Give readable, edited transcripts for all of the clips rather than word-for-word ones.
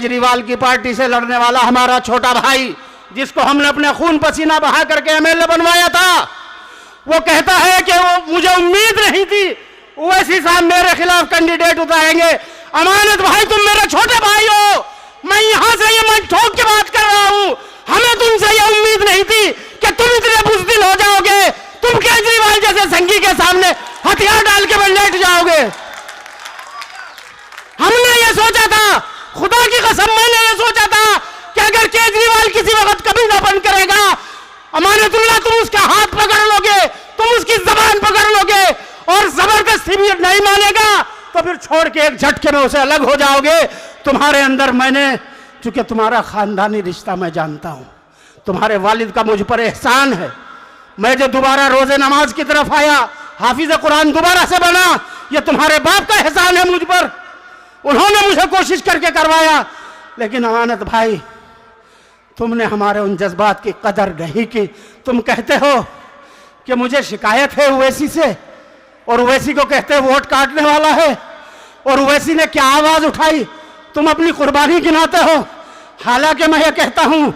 केजरीवाल की पार्टी से लड़ने वाला हमारा छोटा भाई, जिसको हमने अपने खून पसीना बहा करके एमएलए बनवाया था, वो कहता है कि वो मुझे उम्मीद नहीं थी ओवैसी साहब मेरे खिलाफ कैंडिडेट उतारेंगे। अमानत भाई, तुम मेरे छोटे भाई हो, मैं यहां से ये मन ठोक के बात कर रहा हूं। हमें तुमसे ये उम्मीद नहीं थी कि तुम इतने बुज़दिल हो जाओगे, तुम केजरीवाल जैसे संगी के सामने हथियार डाल के लेट जाओगे। हमने ये सोचा था, खुदा की कसम मैंने ये सोचा था कि अगर केजरीवाल किसी वक्त कभी ना बंद करेगा, अमानतुल्लाह तुम उसका हाथ पकड़ लोगे, तुम उसकी जबान पकड़ लोगे और जबरदस्ती भी नहीं मानेगा तो फिर छोड़ के एक झटके में उसे अलग हो जाओगे। तुम्हारे अंदर मैंने, चूंकि तुम्हारा खानदानी रिश्ता मैं जानता हूं, तुम्हारे वालिद का मुझ पर एहसान है। मैं जो दोबारा रोजे नमाज की तरफ आया, हाफिज कुरान दोबारा से बना, ये तुम्हारे बाप का एहसान है मुझ पर। उन्होंने मुझे कोशिश करके करवाया। लेकिन अमानत भाई, तुमने हमारे उन जज्बात की कदर नहीं की। तुम कहते हो कि मुझे शिकायत है ओवैसी से, और ओवैसी को कहते हैं वोट काटने वाला है, और ओवैसी ने क्या आवाज उठाई, तुम अपनी कुर्बानी गिनाते हो। हालांकि मैं ये कहता हूं,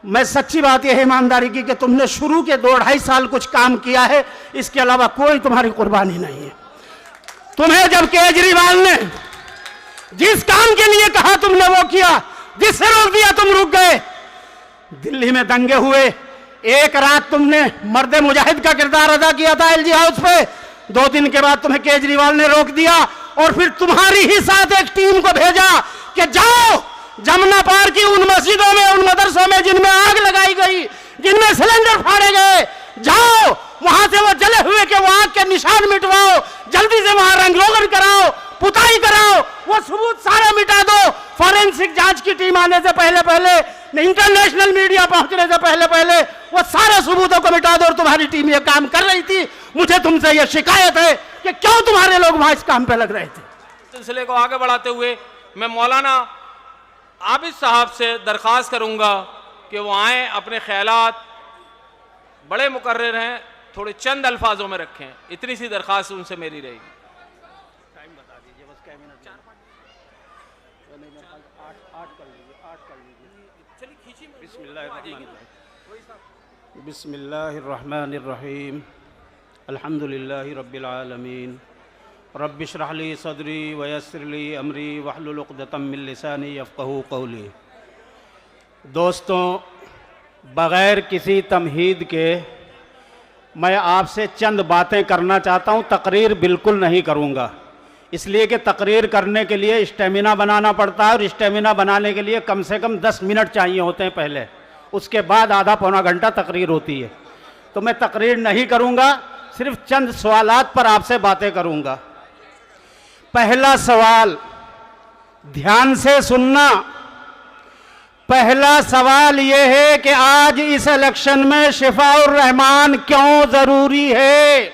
मैं सच्ची बात यह है ईमानदारी की कि तुमने शुरू के 2-2.5 साल कुछ काम किया है, इसके अलावा कोई तुम्हारी कुर्बानी नहीं है। तुम्हें जब केजरीवाल ने जिस काम के लिए कहा तुमने वो किया, जिससे रोक दिया तुम रुक गए। दिल्ली में दंगे हुए, एक रात तुमने मर्द मुजाहिद का किरदार अदा किया था एलजी हाउस पे, 2 दिन के बाद तुम्हें केजरीवाल ने रोक दिया और फिर तुम्हारी ही साथ एक टीम को भेजा कि जाओ जमुना पार की उन मस्जिदों में, उन मदरसों में जिनमें आग लगाई गई, जिनमें सिलेंडर फाड़े गए, जाओ वहां से वो जले हुए के वो आग के निशान मिटवाओ, जल्दी से वहां रंग रोगन कराओ, पुताई कराओ, वो सबूत सारे मिटा दो। फॉरेंसिक जांच की टीम आने से पहले पहले, इंटरनेशनल मीडिया पहुंचने से पहले पहले वो सारे सबूतों को मिटा दो। और तुम्हारी टीम ये काम कर रही थी। मुझे तुमसे ये शिकायत है कि क्यों तुम्हारे लोग वहां इस काम पे लग रहे थे। सिलसिले को आगे बढ़ाते हुए मैं मौलाना आबिद साहब से दरख्वास्त करूंगा कि वो आए, अपने ख्यालात, बड़े मुकर्रर हैं, थोड़े चंद अल्फाजों में रखें। इतनी सी दरख्वास्त उनसे मेरी रहेगी। टाइम बता दीजिए, बस क्या मिनट, 8 कर लीजिए। चलिए खींचिए। बिस्मिल्लाहिर्रहमानिर्रहीम, अल्हम्दुलिल्लाहि रब्बिल आलमीन, रब्बिश्रह ली सदरी वयस्सिर ली अमरी वहलुल उक़दतम मिन लिसानी यफ़क़हू क़ौली। दोस्तों, बग़ैर किसी तमहीद के मैं आपसे चंद बातें करना चाहता हूं। तकरीर बिल्कुल नहीं करूंगा, इसलिए कि तकरीर करने के लिए स्टेमिना बनाना पड़ता है और स्टेमिना बनाने के लिए कम से कम 10 मिनट चाहिए होते हैं पहले, उसके बाद आधा पौना घंटा तकरीर होती है। तो मैं तकरीर नहीं करूंगा, सिर्फ चंद सवालात पर आपसे बातें करूंगा। पहला सवाल, ध्यान से सुनना। पहला सवाल यह है कि आज इस इलेक्शन में शिफाउर रहमान क्यों जरूरी है?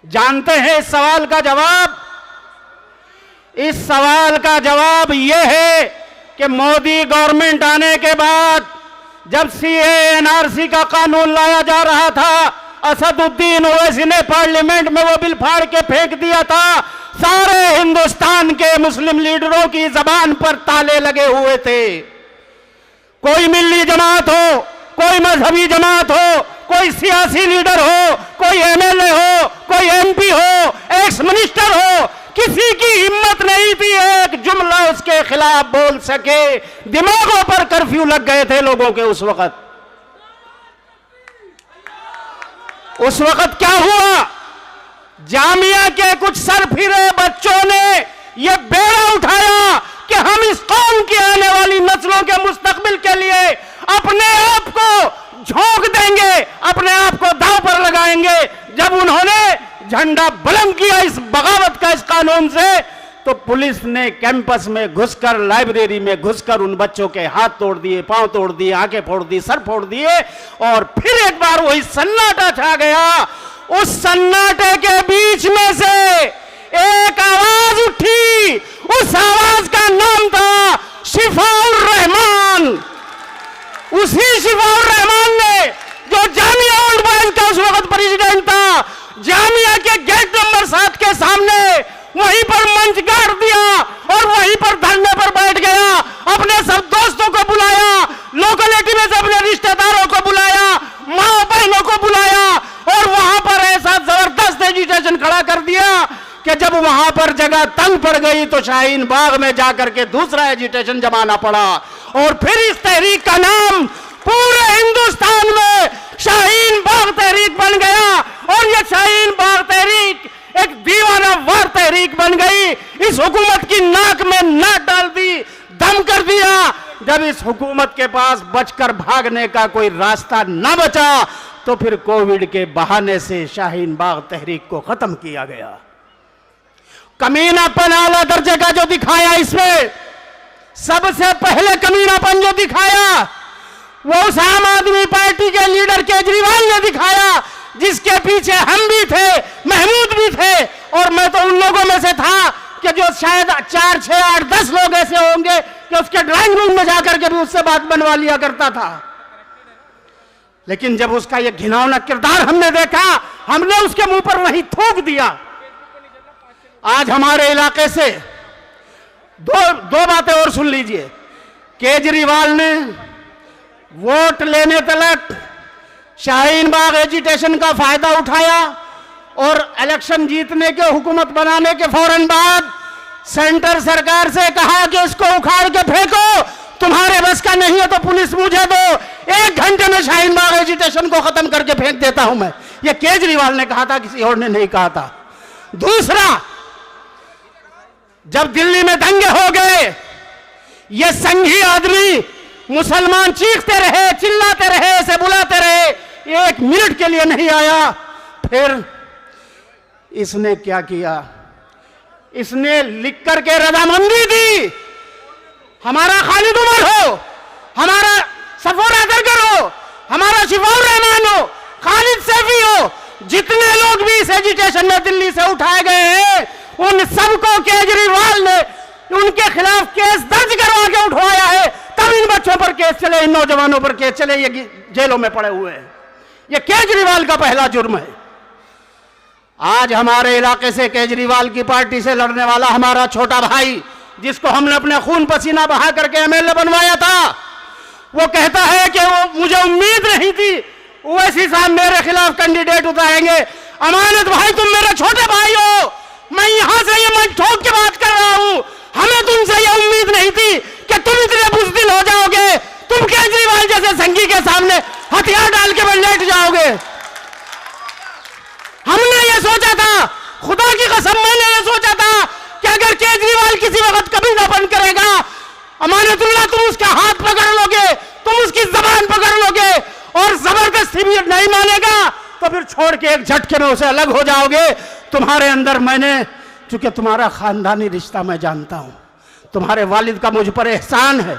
जानते हैं इस सवाल का जवाब? इस सवाल का जवाब यह है कि मोदी गवर्नमेंट आने के बाद जब सीए एनआरसी का कानून लाया जा रहा था, असदुद्दीन ओवैसी ने पार्लियामेंट में वो बिल फाड़ के फेंक दिया था। सारे हिंदुस्तान के मुस्लिम लीडरों की जबान पर ताले लगे हुए थे। कोई मिल्ली जमात हो, कोई मजहबी जमात हो, कोई सियासी लीडर हो, कोई एमएलए हो, कोई एमपी हो, एक्स मिनिस्टर हो, किसी की हिम्मत नहीं थी एक जुमला उसके खिलाफ बोल सके। दिमागों पर कर्फ्यू लग गए थे लोगों के उस वक्त। उस वक्त क्या हुआ? जामिया के कुछ सरफिरे बच्चों ने यह बेड़ा उठाया कि हम इस कौम की आने वाली नस्लों के मुस्तकबिल के लिए अपने आप को झोंक देंगे, अपने आप को दांव पर लगाएंगे। जब उन्होंने झंडा बुलंद किया इस बगावत का, इस कानून से, तो पुलिस ने कैंपस में घुसकर, लाइब्रेरी में घुसकर उन बच्चों के हाथ तोड़ दिए, पांव तोड़ दिए, आंखें फोड़ दी, सर फोड़ दिए। और फिर एक बार वही सन्नाटा छा गया। उस सन्नाटे के बीच में से एक आवाज उठी। उस आवाज का नाम था शिफाउर रहमान। उसी शिफाउर रहमान ने, जो जामिया ओल्ड बॉयज का उस वक्त प्रेसिडेंट था, जामिया के गेट नंबर 7 के सामने वहीं पर मंच गाड़ दिया और वहीं पर वहां पर जगह तंग पड़ गई तो शाहीन बाग में जाकर के दूसरा एजिटेशन जमाना पड़ा और फिर इस तहरीक का नाम पूरे हिंदुस्तान में शाहीन बाग तहरीक बन गया और ये शाहीन बाग तहरीक एक दीवाना वार तहरीक बन गई। इस हुकूमत की नाक में नाक डाल दी, दम कर दिया। जब इस हुकूमत के पास बचकर भागने का कोई रास्ता न बचा तो फिर कोविड के बहाने से शाहीन बाग तहरीक को खत्म किया गया। कमीनापन आला दर्जे का जो दिखाया, इसमें सबसे पहले कमीनापन जो दिखाया वो उस आम आदमी पार्टी के लीडर केजरीवाल ने दिखाया, जिसके पीछे हम भी थे, महमूद भी थे और मैं तो उन लोगों में से था कि जो शायद 4, 6, 8, 10 लोग ऐसे होंगे कि उसके ड्राइंग रूम में जाकर के भी उससे बात बनवा लिया करता था। लेकिन जब उसका यह घिनौना किरदार हमने देखा, हमने उसके मुंह पर वहीं थूक दिया। आज हमारे इलाके से दो बातें और सुन लीजिए। केजरीवाल ने वोट लेने तलक शाहीन बाग एजिटेशन का फायदा उठाया और इलेक्शन जीतने के, हुकूमत बनाने के फौरन बाद सेंटर सरकार से कहा कि इसको उखाड़ के फेंको, तुम्हारे बस का नहीं है तो पुलिस मुझे दो, 1 घंटे में शाहीन बाग एजिटेशन को खत्म करके फेंक देता हूं मैं। यह केजरीवाल ने कहा था, किसी और ने नहीं कहा था। दूसरा, जब दिल्ली में दंगे हो गए, ये संघी आदमी मुसलमान चीखते रहे, चिल्लाते रहे, ऐसे बुलाते रहे, 1 मिनट के लिए नहीं आया। फिर इसने क्या किया? इसने लिख करके रजामंदी दी, हमारा खालिद उमर हो, हमारा सफोर अदरगर हो, हमारा शिफाउर रहमान हो, खालिद सैफी हो, जितने लोग भी इस एजिटेशन में दिल्ली से उठाए गए हैं उन सबको केजरीवाल ने उनके खिलाफ केस दर्ज करवा के उठवाया है। तब इन बच्चों पर केस चले, इन नौजवानों पर केस चले, ये जेलों में पड़े हुए हैं। ये केजरीवाल का पहला जुर्म है। आज हमारे इलाके से केजरीवाल की पार्टी से लड़ने वाला हमारा छोटा भाई, जिसको हमने अपने खून पसीना बहा करके एमएलए बनवाया था, वो कहता है कि वो मुझे उम्मीद नहीं थी ओवैसी साहब मेरे खिलाफ कैंडिडेट उतारेंगे। अमानत भाई, तुम मेरे छोटे भाई हो, मैं यहां से ये मंच ठोक के बात कर रहा हूं। हमें तुमसे ये उम्मीद नहीं थी कि तुम इतने बुज़दिल हो जाओगे, तुम केजरीवाल जैसे संघी के सामने हथियार डाल के लेट जाओगे। हमने ये सोचा था, खुदा की कसम मैंने ये सोचा था कि अगर केजरीवाल किसी वक्त कभी ना बंद करेगा, अमानतुल्लाह तुम उसका हाथ पकड़ लोगे, तुम उसकी जबान पकड़ लोगे और जबरदस्ती भी नहीं मानेगा तो फिर छोड़ के एक झटके में उसे अलग हो जाओगे। तुम्हारे अंदर मैंने, चूंकि तुम्हारा खानदानी रिश्ता मैं जानता हूं, तुम्हारे वालिद का मुझ पर एहसान है।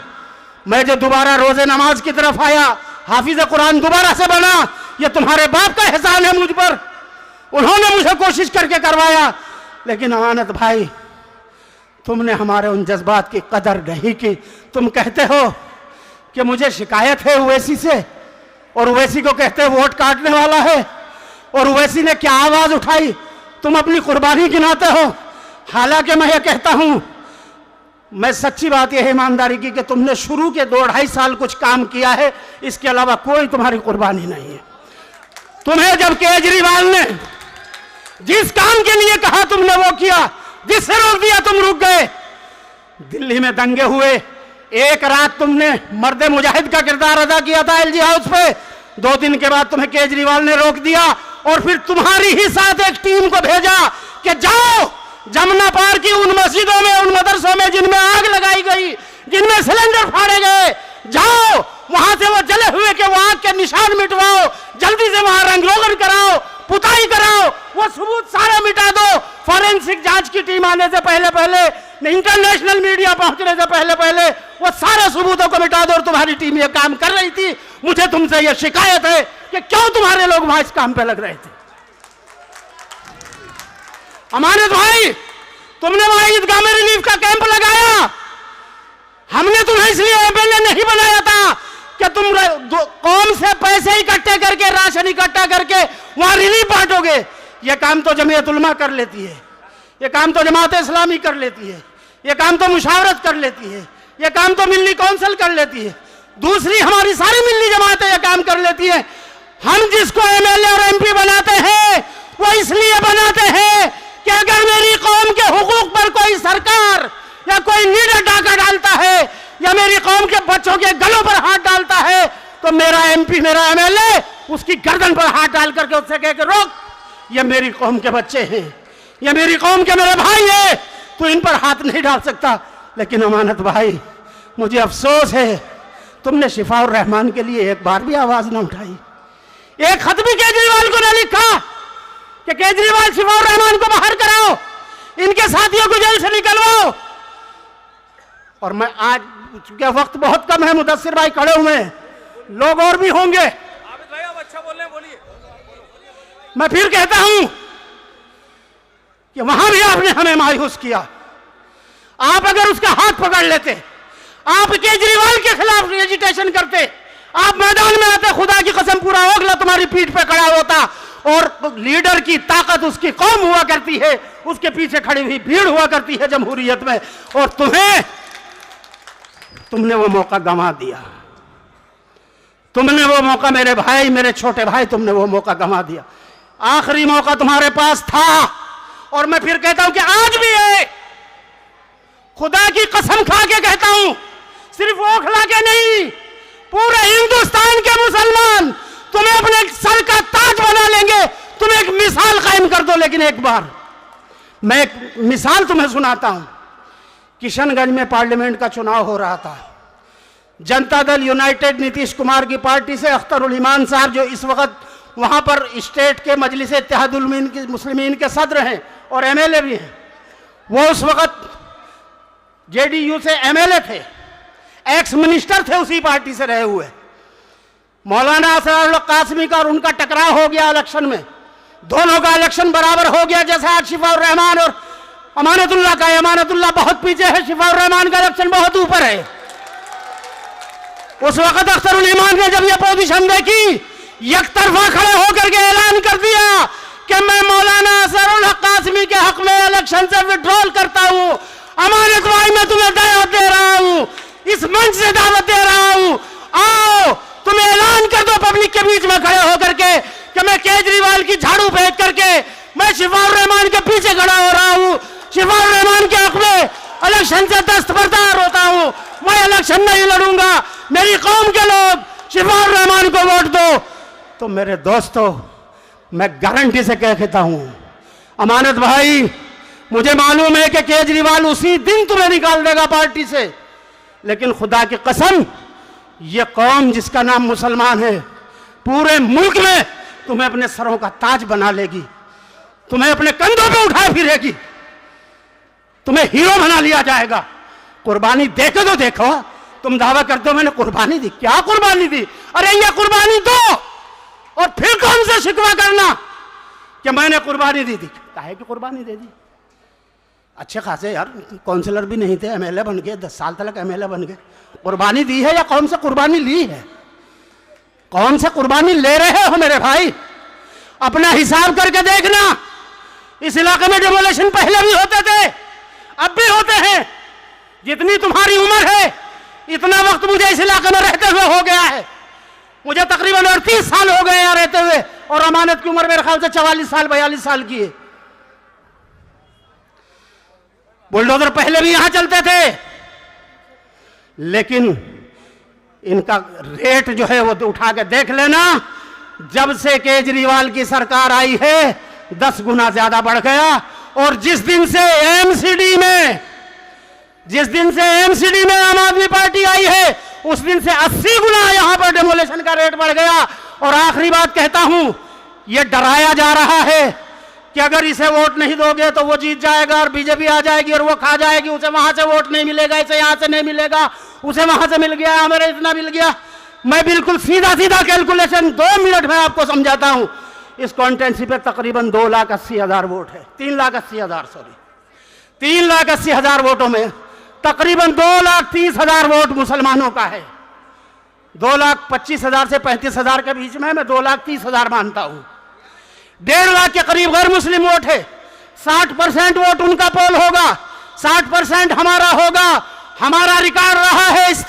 मैं जो दोबारा रोजे नमाज की तरफ आया, हाफिज कुरान दोबारा से बना, ये तुम्हारे बाप का एहसान है मुझ पर। उन्होंने मुझे कोशिश करके करवाया। लेकिन अमानत भाई, तुमने हमारे उन जज्बात की कदर नहीं की। तुम कहते हो कि मुझे शिकायत है ओवैसी से, और ओवैसी को कहते हो वोट काटने वाला है, और ओवैसी ने क्या आवाज उठाई, तुम अपनी कुर्बानी गिनाते हो। हालांकि मैं ये कहता हूं, मैं सच्ची बात यह है ईमानदारी की कि तुमने शुरू के 2-2.5 साल कुछ काम किया है, इसके अलावा कोई तुम्हारी कुर्बानी नहीं है। तुम्हें जब केजरीवाल ने जिस काम के लिए कहा तुमने वो किया, जिससे रोक दिया तुम रुक गए। दिल्ली में दंगे हुए, एक रात तुमने मर्द मुजाहिद का किरदार अदा किया था एलजी हाउस पे, 2 दिन के बाद तुम्हें केजरीवाल ने रोक दिया और फिर तुम्हारी ही साथ एक टीम को भेजा कि जाओ जमुना पार की उन मस्जिदों में, उन मदरसों में जिनमें आग लगाई गई, जिनमें सिलेंडर फाड़े गए, जाओ वहां से वो जले हुए के वो आग के निशान मिटवाओ, जल्दी से वहां रंगरोगन कराओ, पुताई कराओ, वो सबूत सारे मिटा दो। फॉरेंसिक जांच की टीम आने से पहले पहले, इंटरनेशनल मीडिया पहुंचने से पहले पहले वो सारे सबूतों को मिटा दो। और तुम्हारी टीम ये काम कर रही थी। मुझे तुमसे ये शिकायत है कि क्यों तुम्हारे लोग वहां इस काम पे लग रहे थे। अमानत भाई, तुमने वहां ईदगाह में रिलीफ का कैंप लगाया, हमने तुम्हें इसलिए एमएलए नहीं बनाया था कि तुम कौम से पैसे इकट्ठे करके, राशन इकट्ठा करके वहां रिलीफ बांटोगे। यह काम तो जमीयत उलमा कर लेती है, यह काम तो जमात इस्लामी कर लेती है, यह काम तो मुशावरत कर लेती है, यह काम तो मिल्ली काउंसिल कर लेती है, दूसरी हमारी सारी मिल्ली जमातें यह काम कर लेती है। हम जिसको एमएलए और एमपी बनाते हैं वो इसलिए बनाते हैं कि अगर मेरी कौम के हुकूक पर कोई सरकार या कोई लीडर डाका डालता है या मेरी कौम के बच्चों के गलों पर हाथ डालता है तो मेरा एमपी, मेरा एमएलए उसकी गर्दन पर हाथ डाल करके उससे कहे कि रोक, ये मेरी कौम के बच्चे हैं, ये मेरी कौम के मेरे भाई हैं, तो इन पर हाथ नहीं डाल सकता। लेकिन अमानत भाई, मुझे अफसोस है तुमने शिफाउर रहमान के लिए एक बार भी आवाज न उठाई। एक खत भी केजरीवाल को न लिखा कि केजरीवाल शिफाउर रहमान को बाहर कराओ, इनके साथियों को जेल से निकलवाओ। और मैं आज, चूंकि वक्त बहुत कम है, मुदस्सिर भाई खड़े हुए हैं, लोग और भी होंगे, आबिद भाई आप अच्छा बोल रहे हैं, बोलिए। मैं फिर कहता हूं कि वहां भी आपने हमें मायूस किया। आप अगर उसका हाथ पकड़ लेते, आप केजरीवाल के खिलाफ एजिटेशन करते, आप मैदान में आते, खुदा की कसम पूरा ओखला तुम्हारी पीठ पे खड़ा होता। और लीडर की ताकत उसकी कौम हुआ करती है, उसके पीछे खड़ी हुई भीड़ हुआ करती है जमहूरियत में, और तुमने वो मौका गंवा दिया। तुमने वो मौका, मेरे भाई, मेरे छोटे भाई, तुमने वो मौका गंवा दिया। आखिरी मौका तुम्हारे पास था, और मैं फिर कहता हूं कि आज भी है। खुदा की कसम खा के कहता हूं, सिर्फ ओखला के नहीं, पूरे हिंदुस्तान के मुसलमान तुम्हें अपने सर का ताज बना लेंगे। तुम एक मिसाल कायम कर दो। लेकिन एक बार मैं एक मिसाल तुम्हें सुनाता हूं। किशनगंज में पार्लियामेंट का चुनाव हो रहा था। जनता दल यूनाइटेड नीतीश कुमार की पार्टी से अख्तरुल ईमान साहब, जो इस वक्त वहां पर स्टेट के मजलिस इत्तेहादुल मुस्लिमीन के सदर हैं और एमएलए भी हैं, वो उस वक्त जेडीयू से एमएलए थे, एक्स मिनिस्टर थे उसी पार्टी से रहे हुए। मौलाना असरारुल हक कासमी का और उनका टकराव हो गया इलेक्शन में। दोनों का इलेक्शन बराबर हो गया। जैसे आज शिफाउर रहमान और अमानतुल्लाह का, अमानतुल्लाह बहुत पीछे है, शिफाउर रहमान का इलेक्शन बहुत ऊपर है। उस वक्त अख्तरुल ईमान ने जब यह पोजीशन देखी, एक तरफा खड़े होकर के ऐलान कर दिया कि मैं मौलाना असरारुल हक कासमी के हक में इलेक्शन से विड्रॉल करता हूं। अमानत भाई, मैं तुम्हें दावत दे रहा हूं, इस मंच से दावत दे रहा हूं, आओ तुम ऐलान कर दो पब्लिक के बीच में खड़े होकर के कि मैं केजरीवाल की झाड़ू फेंक करके मैं शिफाउर रहमान के पीछे खड़ा हो रहा हूं, शिफाउर रहमान के हक में इलेक्शन से दस्तबरदार होता हूं, मैं इलेक्शन नहीं लड़ूंगा, मेरी कौम के लोग शिफाउर रहमान को वोट दो। तो मेरे दोस्तों, मैं गारंटी से कहता हूं, अमानत भाई, मुझे मालूम है कि केजरीवाल उसी दिन तुम्हें निकाल देगा पार्टी से, लेकिन खुदा की कसम, यह कौम जिसका नाम मुसलमान है, पूरे मुल्क में तुम्हें अपने सरों का ताज बना लेगी, तुम्हें अपने कंधों पे उठाए फिरेगी, तुम्हें हीरो बना लिया जाएगा। कुर्बानी देखे तो देखो। तुम दावा करते हो मैंने कुर्बानी दी, क्या कुर्बानी दी? अरे ये कुर्बानी दो और फिर कौन से शिकवा करना कि मैंने कुर्बानी दी थी। काहे की कुर्बानी दे दी? अच्छे खासे यार काउंसलर भी नहीं थे, एमएलए बन गए, 10 साल तक एमएलए बन गए। कुर्बानी दी है या कौन से कुर्बानी ली है? कौन से कुर्बानी ले रहे हो मेरे भाई? अपना हिसाब करके देखना। इस इलाके में डेमोलेशन पहले भी होते थे, अब भी होते हैं। जितनी तुम्हारी उम्र है, इतना वक्त मुझे इस इलाके में रहते हुए हो गया है। मुझे तकरीबन 38 साल हो गए यहाँ रहते हुए, और अमानत की उम्र मेरे ख्याल से 44 साल 42 साल की है। बुलडोजर पहले भी यहां चलते थे, लेकिन इनका रेट जो है वो तो उठा के देख लेना। जब से केजरीवाल की सरकार आई है 10 गुना ज्यादा बढ़ गया। और जिस दिन से एमसीडी में आम आदमी पार्टी आई है, उस दिन से 80 गुना यहां पर डेमोलेशन का रेट बढ़ गया। और आखिरी बात कहता हूं, यह डराया जा रहा है कि अगर इसे वोट नहीं दोगे तो वो जीत जाएगा और बीजेपी आ जाएगी और वो खा जाएगी, उसे वहां से वोट नहीं मिलेगा, इसे यहां से नहीं मिलेगा, उसे वहां से मिल गया, हमें इतना मिल गया। मैं बिल्कुल सीधा सीधा कैलकुलेशन 2 मिनट में आपको समझाता हूं। इस कॉन्स्टिट्यूंसी पे तकरीबन 2,80,000 वोट है, 3,80,000 सॉरी, 3,80,000 वोटों में तकरीबन 2,30,000 वोट मुसलमानों का है। 2,25,000 से 35,000 के बीच में मैं 2,30,000 मानता हूं। 1.5 लाख के करीब गैर मुस्लिम वोट है। 60% वोट उनका पोल होगा, 60% हमारा होगा। हमारा रिकॉर्ड रहा है इस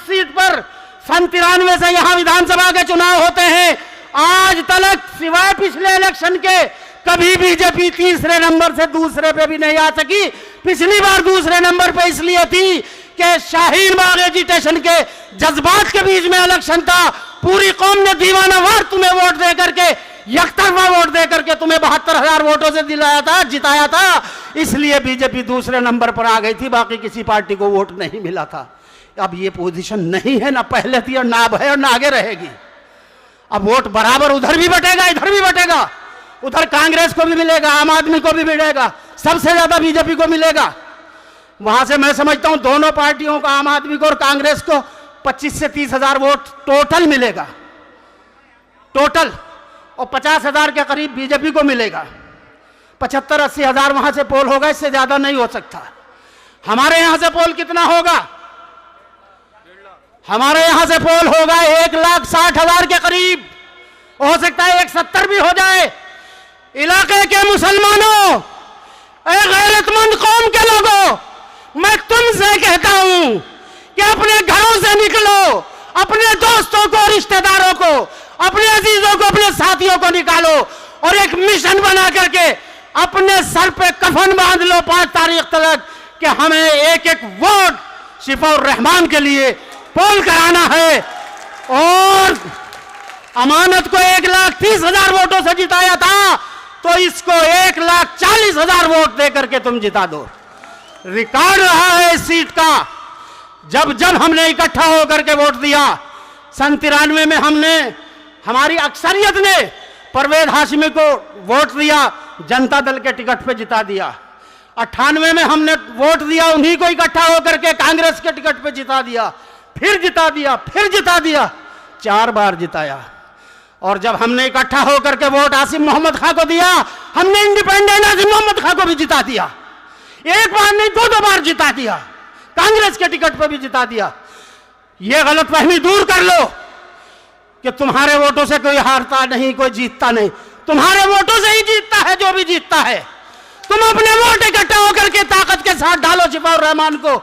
सीट पर 93 से यहां विधानसभा के चुनाव होते हैं, आज तक सिवाय पिछले इलेक्शन के कभी बीजेपी तीसरे नंबर से दूसरे पे भी नहीं आ सकी। पिछली बार दूसरे नंबर पे इसलिए थी कि शाहीन बाग एजिटेशन के जज्बात के बीच में इलेक्शन था। पूरी कौम ने दीवानावार तुम्हें वोट दे करके, यकतरफा वोट दे करके तुम्हें 72,000 वोटों से दिलाया था, जिताया था। इसलिए बीजेपी दूसरे नंबर पर आ गई थी, बाकी किसी पार्टी को वोट नहीं मिला था। अब ये पोजीशन नहीं है, ना पहले थी और ना अब है और ना आगे रहेगी। अब वोट बराबर उधर भी बटेगा, इधर भी बटेगा। उधर कांग्रेस को भी मिलेगा, आम आदमी को भी मिलेगा, सबसे ज्यादा बीजेपी को मिलेगा। वहां से मैं समझता हूं दोनों पार्टियों को, आम आदमी को और कांग्रेस को 25 से 30,000 वोट टोटल मिलेगा, टोटल। और 50,000 के करीब बीजेपी को मिलेगा। 75-80 हजार वहां से पोल होगा, इससे ज्यादा नहीं हो सकता। हमारे यहां से पोल कितना होगा? हमारे यहां से पोल होगा 1,60,000 के करीब। हो सकता है 170 भी हो जाए। इलाके के मुसलमानों, गैरतमंद कौम के लोगों, मैं तुमसे कहता हूं कि अपने घरों से निकलो, अपने दोस्तों को, रिश्तेदारों को, अपने अजीजों को, अपने साथियों को निकालो और एक मिशन बना करके अपने सर पे कफन बांध लो 5 तारीख तक कि हमें एक एक वोट शिफाउर रहमान के लिए पोल कराना है। और अमानत को 1,30,000 वोटों से जिताया था, तो इसको 1,40,000 वोट देकर के तुम जिता दो। रिकॉर्ड रहा है इस सीट का। जब जब हमने इकट्ठा होकर के वोट दिया, सन 93 में हमने, हमारी अक्सरियत ने परवेज हाशमी को वोट दिया, जनता दल के टिकट पे जिता दिया। 98 में हमने वोट दिया, उन्हीं को इकट्ठा होकर के कांग्रेस के टिकट पे जिता दिया, फिर जिता दिया, फिर जिता दिया, 4 बार जिताया। और जब हमने इकट्ठा होकर के वोट आसिम मोहम्मद खां को दिया, हमने इंडिपेंडेंट आसिम मोहम्मद खां को भी जिता दिया। एक बार नहीं, 2 बार जिता दिया, कांग्रेस के टिकट पर भी जिता दिया। यह गलतफहमी दूर कर लो कि तुम्हारे वोटों से कोई हारता नहीं, कोई जीतता नहीं। तुम्हारे वोटों से ही जीतता है जो भी जीतता है। तुम अपने वोट इकट्ठा होकर के ताकत के साथ डालो शिफाउर रहमान को।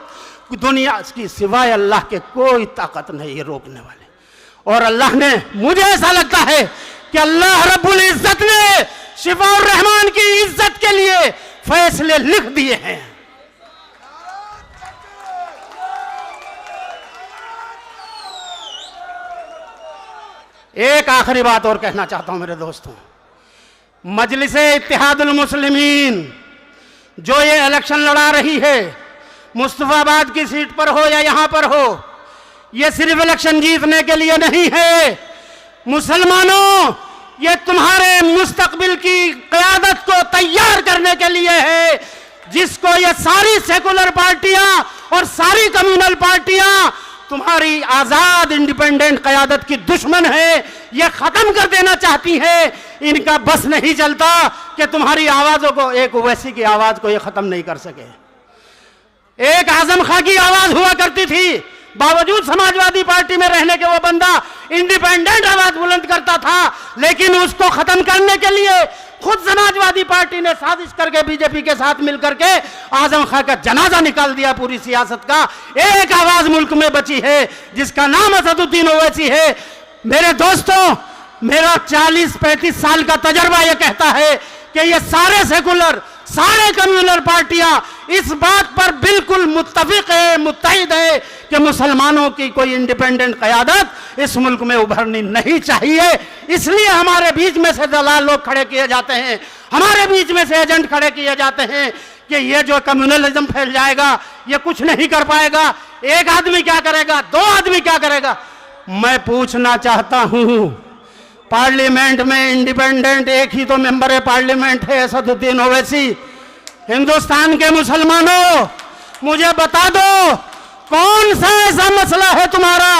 दुनिया की सिवाय अल्लाह के कोई ताकत नहीं है रोकने वाले। और अल्लाह ने, मुझे ऐसा लगता है कि अल्लाह रब्बुल इज्जत ने शिफाउर रहमान की इज्जत के लिए फैसले लिख दिए हैं। एक आखिरी बात और कहना चाहता हूं मेरे दोस्तों, मजलिसे इत्तेहादुल मुस्लिमीन जो ये इलेक्शन लड़ा रही है, मुस्तफाबाद की सीट पर हो या यहां पर हो, ये सिर्फ इलेक्शन जीतने के लिए नहीं है। मुसलमानों, ये तुम्हारे मुस्तकबिल की क़यादत को तैयार करने के लिए है, जिसको ये सारी सेकुलर पार्टियां और सारी कम्युनल पार्टियां तुम्हारी आजाद इंडिपेंडेंट क़यादत की दुश्मन है, ये खत्म कर देना चाहती है। इनका बस नहीं चलता कि तुम्हारी आवाजों को, एक ओवैसी की आवाज को ये खत्म नहीं कर सके। एक आजम खां की आवाज हुआ करती थी, बावजूद समाजवादी पार्टी में रहने के वो बंदा इंडिपेंडेंट आवाज बुलंद करता था, लेकिन उसको खत्म करने के लिए खुद समाजवादी पार्टी ने साजिश करके बीजेपी के साथ मिलकर के आजम खां का जनाजा निकाल दिया पूरी सियासत का। एक आवाज मुल्क में बची है जिसका नाम असदुद्दीन ओवैसी है। मेरे दोस्तों, मेरा 40-35 साल का तजर्बा यह कहता है कि ये सारे सेकुलर, सारे कम्युनल पार्टियां इस बात पर बिल्कुल मुत्तफिक है, मुत्तहिद है कि मुसलमानों की कोई इंडिपेंडेंट क़यादत इस मुल्क में उभरनी नहीं चाहिए। इसलिए हमारे बीच में से दलाल लोग खड़े किए जाते हैं, हमारे बीच में से एजेंट खड़े किए जाते हैं कि ये जो कम्युनलिज्म फैल जाएगा ये कुछ नहीं कर पाएगा। एक आदमी क्या करेगा, 2 आदमी क्या करेगा। मैं पूछना चाहता हूं, पार्लियामेंट में इंडिपेंडेंट एक ही तो मेंबर है पार्लियामेंट है, असदुद्दीन ओवैसी। हिंदुस्तान के मुसलमानों, मुझे बता दो कौन सा ऐसा मसला है तुम्हारा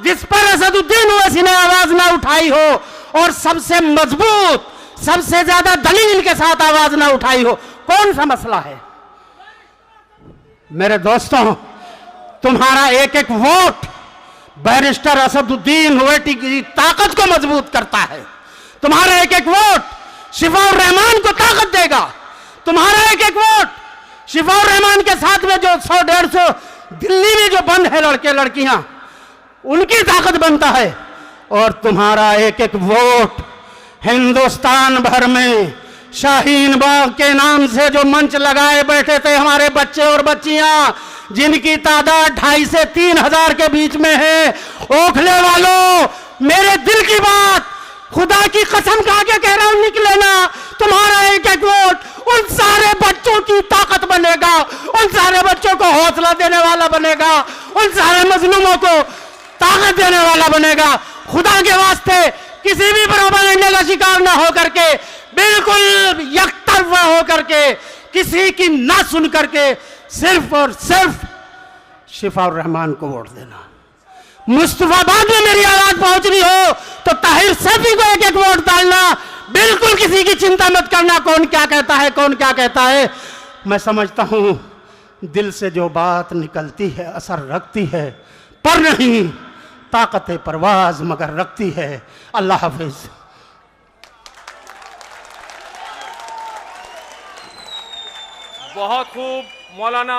जिस पर असदुद्दीन ओवैसी ने आवाज ना उठाई हो, और सबसे मजबूत, सबसे ज्यादा दलील के साथ आवाज ना उठाई हो। कौन सा मसला है? मेरे दोस्तों, तुम्हारा एक एक वोट बैरिस्टर असदुद्दीन ओवैसी की ताकत को मजबूत करता है। तुम्हारा एक एक वोट शिफाउर रहमान को ताकत देगा। तुम्हारा एक एक वोट शिफाउर रहमान के साथ में जो 100-150 दिल्ली में जो बंद है लड़के लड़कियां, उनकी ताकत बनता है। और तुम्हारा एक एक वोट हिंदुस्तान भर में शाहीन बाग के नाम से जो मंच लगाए बैठे थे हमारे बच्चे और बच्चियां, जिनकी तादाद 2,500 से 3,000 के बीच में है, ओखले वालों, मेरे दिल की बात खुदा की कसम खा के कह रहा हूं, निकले ना, तुम्हारा एक एक वोट उन सारे बच्चों की ताकत बनेगा, उन सारे बच्चों को हौसला देने वाला बनेगा, उन सारे मजलूमों को ताकत देने वाला बनेगा। खुदा के वास्ते किसी भी प्रोपेगेंडे का शिकार ना हो करके, बिल्कुल यकतरफा हो करके, किसी की ना सुन करके सिर्फ और सिर्फ शिफाउर रहमान को वोट देना। मुस्तफाबाद में मेरी आवाज पहुंच रही हो तो ताहिर सैफी को एक एक वोट डालना। बिल्कुल किसी की चिंता मत करना कौन क्या कहता है, कौन क्या कहता है। मैं समझता हूं दिल से जो बात निकलती है असर रखती है, पर नहीं ताकत परवाज मगर रखती है। अल्लाह हाफिज। बहुत खूब मौलाना।